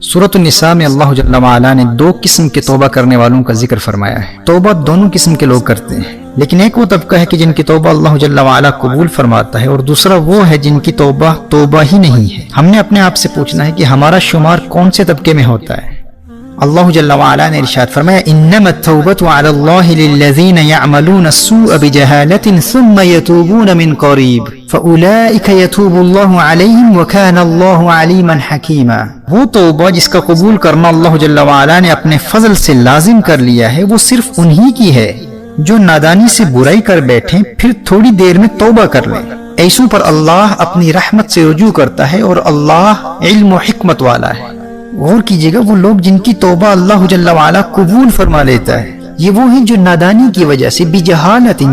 سورۃ النساء میں اللہ جل وعلا نے دو قسم کے توبہ کرنے والوں کا ذکر فرمایا ہے۔ توبہ دونوں قسم کے لوگ کرتے ہیں، لیکن ایک وہ طبقہ ہے کہ جن کی توبہ اللہ جل وعلا قبول فرماتا ہے، اور دوسرا وہ ہے جن کی توبہ ہی نہیں ہے۔ ہم نے اپنے آپ سے پوچھنا ہے کہ ہمارا شمار کون سے طبقے میں ہوتا ہے؟ اللہ جل وعلا نے ارشاد فرمایا انما التوبۃ علی اللہ للذین یعملون السوء بجہالۃ ثم یتوبون من قریب فاولئک یتوب اللہ علیہم وکان اللہ علیما حکیما۔ وہ توبہ جس کا قبول کرنا اللہ جل وعلا نے اپنے فضل سے لازم کر لیا ہے، وہ صرف انہی کی ہے جو نادانی سے برائی کر بیٹھیں پھر تھوڑی دیر میں توبہ کر لیں۔ ایسوں پر اللہ اپنی رحمت سے رجوع کرتا ہے، اور اللہ علم و حکمت والا ہے۔ غور کیجئے گا، وہ لوگ جن کی توبہ اللہ جل وعلا قبول فرما لیتا ہے، یہ وہ ہیں جو نادانی کی وجہ سے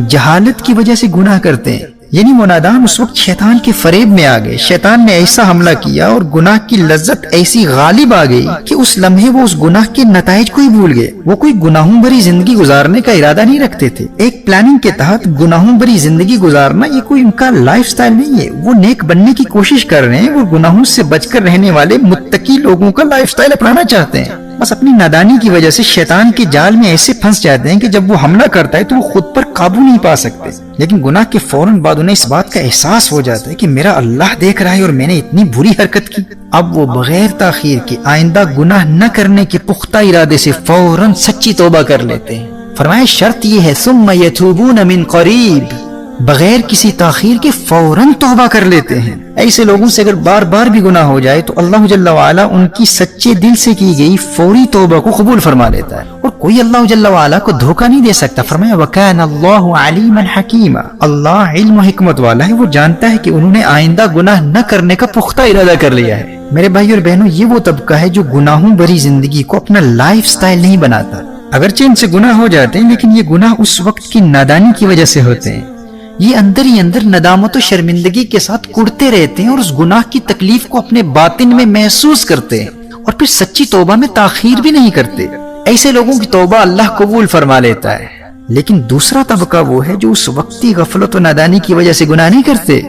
جہالت کی وجہ سے گناہ کرتے ہیں۔ یعنی وہ نادان اس وقت شیطان کے فریب میں آ گئے، شیطان نے ایسا حملہ کیا اور گناہ کی لذت ایسی غالب آ گئی کہ اس لمحے وہ اس گناہ کے نتائج کو ہی بھول گئے۔ وہ کوئی گناہوں بھری زندگی گزارنے کا ارادہ نہیں رکھتے تھے۔ ایک پلاننگ کے تحت گناہوں بھری زندگی گزارنا یہ کوئی ان کا لائف سٹائل نہیں ہے۔ وہ نیک بننے کی کوشش کر رہے ہیں، وہ گناہوں سے بچ کر رہنے والے متقی لوگوں کا لائف سٹائل اپنانا چاہتے ہیں۔ بس اپنی نادانی کی وجہ سے شیطان کے جال میں ایسے پھنس جاتے ہیں کہ جب وہ حملہ کرتا ہے تو وہ خود پر قابو نہیں پا سکتے، لیکن گناہ کے فوراً بعد انہیں اس بات کا احساس ہو جاتا ہے کہ میرا اللہ دیکھ رہا ہے اور میں نے اتنی بری حرکت کی۔ اب وہ بغیر تاخیر کے آئندہ گناہ نہ کرنے کے پختہ ارادے سے فوراً سچی توبہ کر لیتے ہیں۔ فرمایا شرط یہ ہے ثم یتوبون من قریب، بغیر کسی تاخیر کے فوراً توبہ کر لیتے ہیں۔ ایسے لوگوں سے اگر بار بار بھی گناہ ہو جائے تو اللہ جل وعلا ان کی سچے دل سے کی گئی فوری توبہ کو قبول فرما لیتا ہے، اور کوئی اللہ جل وعلا کو دھوکہ نہیں دے سکتا۔ فرمایا وَكَانَ اللَّهُ عَلِيمًا حَكِيمًا، اللہ علم و حکمت والا ہے، وہ جانتا ہے کہ انہوں نے آئندہ گناہ نہ کرنے کا پختہ ارادہ کر لیا ہے۔ میرے بھائی اور بہنوں، یہ وہ طبقہ ہے جو گناہوں بھری زندگی کو اپنا لائف سٹائل نہیں بناتا۔ اگرچہ ان سے گناہ ہو جاتے ہیں، لیکن یہ گناہ اس وقت کی نادانی کی وجہ سے ہوتے ہیں۔ یہ اندر ہی اندر ندامت و شرمندگی کے ساتھ کڑتے رہتے ہیں اور اس گناہ کی تکلیف کو اپنے باطن میں محسوس کرتے ہیں، اور پھر سچی توبہ میں تاخیر بھی نہیں کرتے۔ ایسے لوگوں کی توبہ اللہ قبول فرما لیتا ہے۔ لیکن دوسرا طبقہ وہ ہے جو اس وقتی غفلت و نادانی کی وجہ سے گناہ نہیں کرتے،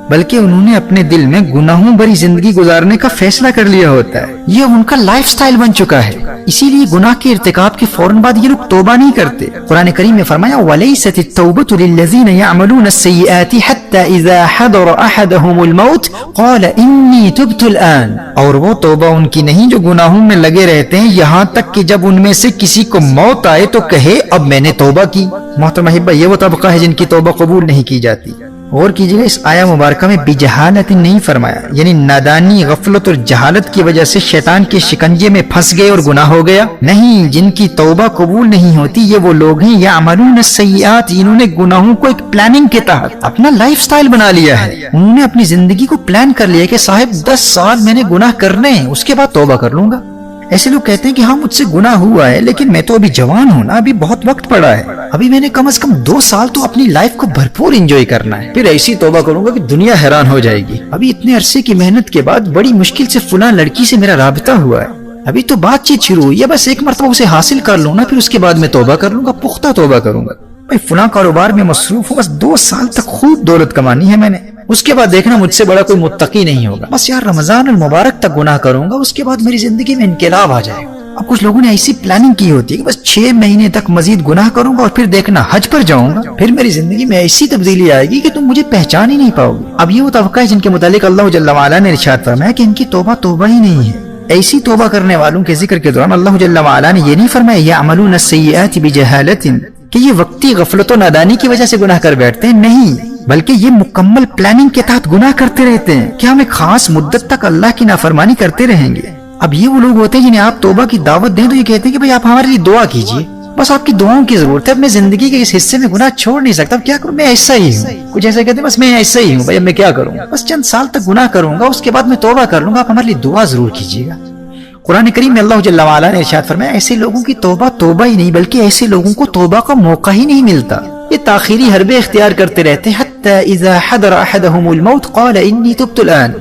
بلکہ انہوں نے اپنے دل میں گناہوں بھری زندگی گزارنے کا فیصلہ کر لیا ہوتا ہے۔ یہ ان کا لائف سٹائل بن چکا ہے، اسی لیے گناہ کے ارتکاب کے فوراً بعد یہ لوگ توبہ نہیں کرتے۔ قرآن کریم میں فرمایا وَلَيْسَتِ التَّوْبَةُ لِلَّذِينَ يَعْمَلُونَ السَّيِّئَاتِ حَتَّى إِذَا حَضَرَ أَحَدَهُمُ الْمَوْتُ قَالَ إِنِّي تُبْتُ الْآنَ، اور وہ توبہ ان کی نہیں جو گناہوں میں لگے رہتے ہیں یہاں تک کہ جب ان میں سے کسی کو موت آئے تو کہے اب میں نے توبہ کی۔ محترم احبہ، یہ وہ طبقہ ہے جن کی توبہ قبول نہیں کی جاتی۔ غور کیجیے گا، اس آیا مبارکہ میں بجہالت نہیں فرمایا، یعنی نادانی، غفلت اور جہالت کی وجہ سے شیطان کے شکنجے میں پھنس گئے اور گناہ ہو گیا۔ نہیں، جن کی توبہ قبول نہیں ہوتی یہ وہ لوگ ہیں یعملون السیئات، جنہوں نے گناہوں کو ایک پلاننگ کے تحت اپنا لائف سٹائل بنا لیا ہے۔ انہوں نے اپنی زندگی کو پلان کر لیا کہ صاحب 10 سال میں نے گناہ کرنے ہیں، اس کے بعد توبہ کر لوں گا۔ ایسے لوگ کہتے ہیں کہ ہاں مجھ سے گناہ ہوا ہے، لیکن میں تو ابھی جوان ہوں نا، ابھی بہت وقت پڑا ہے، ابھی میں نے کم از کم 2 سال تو اپنی لائف کو بھرپور انجوائے کرنا ہے، پھر ایسی توبہ کروں گا کہ دنیا حیران ہو جائے گی۔ ابھی اتنے عرصے کی محنت کے بعد بڑی مشکل سے فلاں لڑکی سے میرا رابطہ ہوا ہے، ابھی تو بات چیت شروع ہوئی ہے، بس ایک مرتبہ اسے حاصل کر لوں نا، پھر اس کے بعد میں توبہ کر لوں گا، پختہ توبہ کروں گا۔ بھائی فلاں کاروبار میں مصروف ہوں، بس 2 سال تک خوب دولت کمانی ہے میں نے، اس کے بعد دیکھنا مجھ سے بڑا کوئی متقی نہیں ہوگا، بس یار رمضان المبارک تک گناہ کروں گا، اس کے بعد میری زندگی میں انقلاب آ جائے گا۔ اب کچھ لوگوں نے ایسی پلاننگ کی ہوتی ہے کہ بس 6 مہینے تک مزید گناہ کروں گا اور پھر دیکھنا حج پر جاؤں گا، پھر میری زندگی میں ایسی تبدیلی آئے گی کہ تم مجھے پہچان ہی نہیں پاؤ گے۔ اب یہ وہ طبقہ ہے جن کے متعلق اللہ جل وعلا نے ارشاد فرمایا کہ ان کی توبہ ہی نہیں ہے۔ ایسی توبہ کرنے والوں کے ذکر کے دوران اللہ جل وعلا نے یہ نہیں فرمایا یعملون السیئات بجہالۃ کہ یہ وقتی غفلت و نادانی کی وجہ سے گناہ کر بیٹھتے ہیں، نہیں، بلکہ یہ مکمل پلاننگ کے تحت گناہ کرتے رہتے ہیں کہ ہم ایک خاص مدت تک اللہ کی نافرمانی کرتے رہیں گے۔ اب یہ وہ لوگ ہوتے ہیں جنہیں آپ توبہ کی دعوت دیں تو یہ کہتے ہیں کہ بھئی آپ ہمارے لیے دعا کیجئے، بس آپ کی دعاؤں کی ضرورت ہے، اب میں زندگی کے اس حصے میں گناہ چھوڑ نہیں سکتا، اب کیا کروں، میں ایسا ہی ہوں۔ کچھ ایسا کہتے ہیں بس میں ایسا ہی ہوں، بھئی اب میں کیا کروں، بس چند سال تک گناہ کروں گا، اس کے بعد میں توبہ کر لوں گا، آپ ہمارے لیے دعا ضرور کیجئے گا۔ قرآن کریم میں اللہ جل وعلا نے ارشاد فرمایا ایسے لوگوں کی توبہ ہی نہیں، بلکہ ایسے لوگوں کو توبہ کا موقع ہی نہیں ملتا، یہ تاخیری حربے اختیار کرتے رہتے ہیں۔ حتی اذا حضر احدهم الموت قال انی تبت الآن،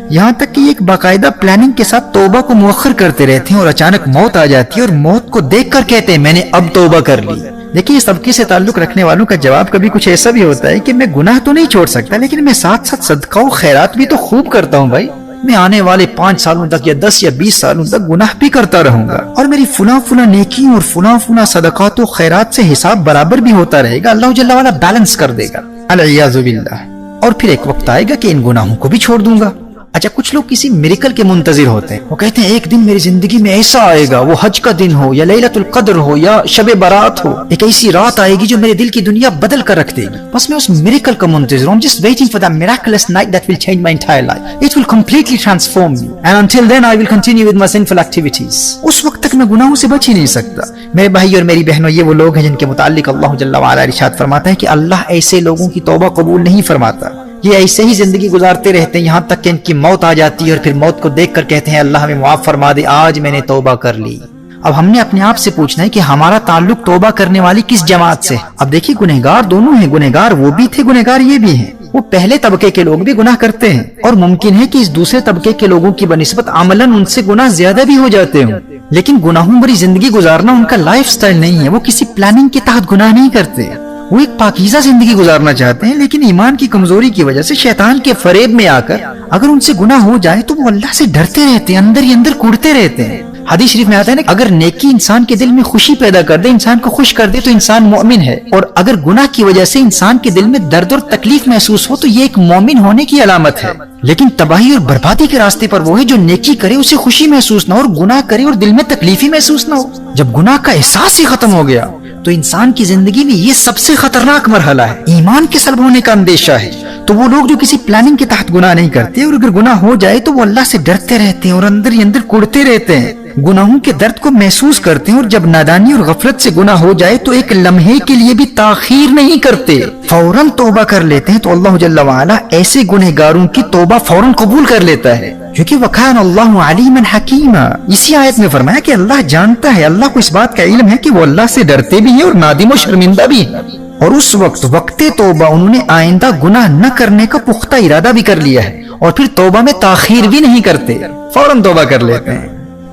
یہاں تک کہ ایک باقاعدہ پلاننگ کے ساتھ توبہ کو مؤخر کرتے رہتے ہیں، اور اچانک موت آ جاتی ہے اور موت کو دیکھ کر کہتے ہیں میں نے اب توبہ کر لی۔ دیکھیے اس طبقے سے تعلق رکھنے والوں کا جواب کبھی کچھ ایسا بھی ہوتا ہے کہ میں گناہ تو نہیں چھوڑ سکتا، لیکن میں ساتھ ساتھ صدقہ و خیرات بھی تو خوب کرتا ہوں بھائی، میں آنے والے 5 سالوں تک یا 10 یا 20 سالوں تک گناہ بھی کرتا رہوں گا اور میری فلاں نیکی اور فلاں صدقات و خیرات سے حساب برابر بھی ہوتا رہے گا. اللہ جل وعلا بیلنس کر دے گا العیاذ باللہ. اور پھر ایک وقت آئے گا کہ ان گناہوں کو بھی چھوڑ دوں گا. اچھا کچھ لوگ کسی میریکل کے منتظر ہوتے ہیں, وہ کہتے ہیں ایک دن میری زندگی میں ایسا آئے گا, وہ حج کا دن ہو یا لیلۃ القدر ہو یا شب برات ہو, ایک ایسی رات آئے گی جو میرے دل کی دنیا بدل کر رکھ دے گی. بس میں اس میریکل کا منتظر ہوں. just waiting for that miraculous night that will change my entire life. It will completely transform me. And until then I will continue with my sinful activities. اس وقت تک میں گناہوں سے بچ ہی نہیں سکتا. میرے بھائی اور میری بہنوں, یہ وہ لوگ ہیں جن کے متعلق اللہ جل وعلا ارشاد فرماتا ہے کہ اللہ ایسے لوگوں کی توبہ قبول نہیں فرماتا. یہ ایسے ہی زندگی گزارتے رہتے ہیں یہاں تک کہ ان کی موت آ جاتی ہے اور پھر موت کو دیکھ کر کہتے ہیں اللہ ہمیں معاف فرما دے, آج میں نے توبہ کر لی. اب ہم نے اپنے آپ سے پوچھنا ہے کہ ہمارا تعلق توبہ کرنے والی کس جماعت سے. اب دیکھیے گنہگار دونوں ہیں, گنہگار وہ بھی تھے, گنہگار یہ بھی ہیں. وہ پہلے طبقے کے لوگ بھی گناہ کرتے ہیں اور ممکن ہے کہ اس دوسرے طبقے کے لوگوں کی بنسبت عملاً ان سے گناہ زیادہ بھی ہو جاتے ہوں, لیکن گناہوں بھری زندگی گزارنا ان کا لائف سٹائل نہیں ہے. وہ کسی پلاننگ کے تحت گناہ نہیں کرتے, وہ ایک پاکیزہ زندگی گزارنا چاہتے ہیں, لیکن ایمان کی کمزوری کی وجہ سے شیطان کے فریب میں آ کر اگر ان سے گناہ ہو جائے تو وہ اللہ سے ڈرتے رہتے ہیں, اندر ہی اندر کوڑتے رہتے ہیں. حدیث شریف میں آتا ہے نا, اگر نیکی انسان کے دل میں خوشی پیدا کر دے, انسان کو خوش کر دے تو انسان مومن ہے, اور اگر گناہ کی وجہ سے انسان کے دل میں درد اور تکلیف محسوس ہو تو یہ ایک مومن ہونے کی علامت ہے. لیکن تباہی اور بربادی کے راستے پر وہ ہے جو نیکی کرے اسے خوشی محسوس نہ ہو, اور گناہ کرے اور دل میں تکلیف ہی محسوس نہ ہو. جب گناہ کا احساس ہی ختم ہو گیا تو انسان کی زندگی میں یہ سب سے خطرناک مرحلہ ہے, ایمان کے سلب ہونے کا اندیشہ ہے. تو وہ لوگ جو کسی پلاننگ کے تحت گناہ نہیں کرتے, اور اگر گناہ ہو جائے تو وہ اللہ سے ڈرتے رہتے ہیں اور اندر ہی اندر کوڑتے رہتے ہیں, گناہوں کے درد کو محسوس کرتے ہیں, اور جب نادانی اور غفلت سے گناہ ہو جائے تو ایک لمحے کے لیے بھی تاخیر نہیں کرتے, فوراً توبہ کر لیتے ہیں. تو اللہ جل وعلا ایسے گنہگاروں کی توبہ فوراً قبول کر لیتا ہے, کیونکہ وَكَانَ اللَّهُ عَلِيمًا حَكِيمًا. اسی آیت میں فرمایا کہ اللہ جانتا ہے, اللہ کو اس بات کا علم ہے کہ وہ اللہ سے ڈرتے بھی ہیں اور نادم و شرمندہ بھی ہیں, اور اس وقت توبہ انہوں نے آئندہ گناہ نہ کرنے کا پختہ ارادہ بھی کر لیا ہے, اور پھر توبہ میں تاخیر بھی نہیں کرتے, فوراً توبہ کر لیتے ہیں.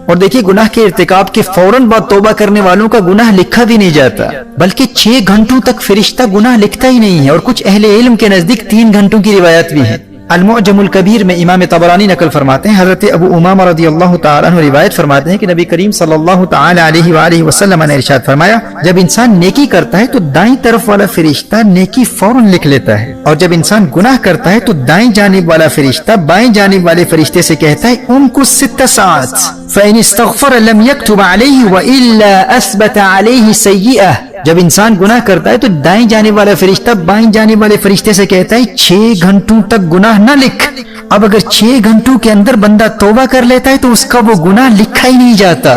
اور دیکھیے گناہ کے ارتکاب کے فوراً بعد توبہ کرنے والوں کا گناہ لکھا بھی نہیں جاتا, بلکہ 6 گھنٹوں تک فرشتہ گناہ لکھتا ہی نہیں ہے, اور کچھ اہل علم کے نزدیک 3 گھنٹوں کی روایت بھی ہے. المعجم الکبیر میں امام طبرانی نقل فرماتے ہیں, حضرت ابو امامہ رضی اللہ تعالیٰ عنہ روایت فرماتے ہیں کہ نبی کریم صلی اللہ تعالی علیہ وآلہ وسلم نے ارشاد فرمایا, جب انسان نیکی کرتا ہے تو دائیں طرف والا فرشتہ نیکی فوراً لکھ لیتا ہے, اور جب انسان گناہ کرتا ہے تو دائیں جانب والا فرشتہ بائیں جانب والے فرشتے سے کہتا ہے امکث 6 ساعات فإن استغفر لم يكتب عليه وإلا أثبت عليه سيئة. جب انسان گناہ کرتا ہے تو دائیں جانب والا فرشتہ بائیں جانب والے فرشتے سے کہتا ہے 6 گھنٹوں تک گناہ نہ لکھ. اب اگر 6 گھنٹوں کے اندر بندہ توبہ کر لیتا ہے تو اس کا وہ گناہ لکھا ہی نہیں جاتا,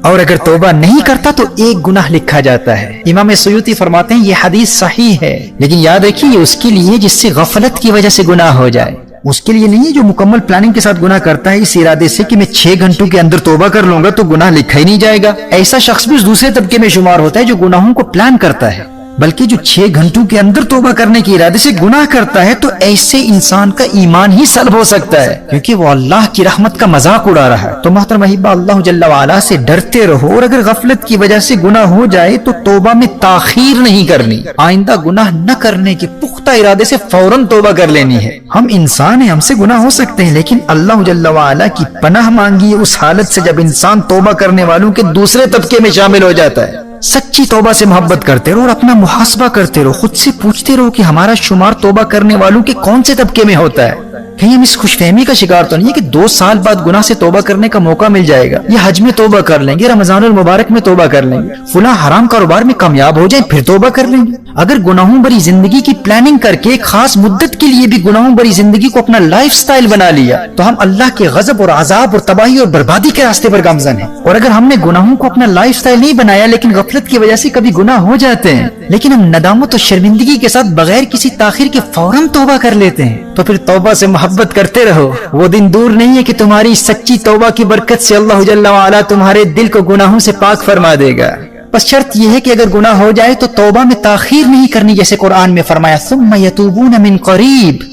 اور اگر توبہ نہیں کرتا تو 1 گناہ لکھا جاتا ہے. امام سیوطی فرماتے ہیں یہ حدیث صحیح ہے, لیکن یاد رکھیے اس کے لیے جس سے غفلت کی وجہ سے گناہ ہو جائے, اس کے لیے نہیں ہے جو مکمل پلاننگ کے ساتھ گناہ کرتا ہے اس ارادے سے کہ میں 6 گھنٹوں کے اندر توبہ کر لوں گا تو گناہ لکھا ہی نہیں جائے گا. ایسا شخص بھی اس دوسرے طبقے میں شمار ہوتا ہے جو گناہوں کو پلان کرتا ہے, بلکہ جو 6 گھنٹوں کے اندر توبہ کرنے کے ارادے سے گناہ کرتا ہے تو ایسے انسان کا ایمان ہی سلب ہو سکتا ہے, کیونکہ وہ اللہ کی رحمت کا مذاق اڑا رہا ہے. تو محترم احبہ, اللہ جل وعلا سے ڈرتے رہو, اور اگر غفلت کی وجہ سے گناہ ہو جائے تو توبہ میں تاخیر نہیں کرنی, آئندہ گناہ نہ کرنے کے پختہ ارادے سے فوراً توبہ کر لینی ہے. ہم انسان ہیں, ہم سے گناہ ہو سکتے ہیں, لیکن اللہ جل وعلا کی پناہ مانگی اس حالت سے جب انسان توبہ کرنے والوں کے دوسرے طبقے میں شامل ہو جاتا ہے. سچی توبہ سے محبت کرتے رہو اور اپنا محاسبہ کرتے رہو, خود سے پوچھتے رہو کہ ہمارا شمار توبہ کرنے والوں کے کون سے طبقے میں ہوتا ہے. کہیں ہم اس خوش فہمی کا شکار تو نہیں ہے کہ 2 سال بعد گناہ سے توبہ کرنے کا موقع مل جائے گا, یہ حج میں توبہ کر لیں گے, رمضان المبارک میں توبہ کر لیں گے, فلاں حرام کاروبار میں کامیاب ہو جائیں پھر توبہ کر لیں گے. اگر گناہوں بری زندگی کی پلاننگ کر کے ایک خاص مدت کے لیے بھی گناہوں بری زندگی کو اپنا لائف سٹائل بنا لیا تو ہم اللہ کے غضب اور عذاب اور تباہی اور بربادی کے راستے پر گامزن ہیں. اور اگر ہم نے گناہوں کو اپنا لائف سٹائل نہیں بنایا لیکن غفلت کی وجہ سے کبھی گناہ ہو جاتے ہیں, لیکن ہم ندامت اور شرمندگی کے ساتھ بغیر کسی تاخیر کے فوراً توبہ کر لیتے ہیں, تو پھر توبہ سے محبت کرتے رہو. وہ دن دور نہیں ہے کہ تمہاری سچی توبہ کی برکت سے اللہ جل وعلا تمہارے دل کو گناہوں سے پاک فرما دے گا. بس شرط یہ ہے کہ اگر گناہ ہو جائے تو توبہ میں تاخیر نہیں کرنی, جیسے قرآن میں فرمایا ثم یتوبون من قریب,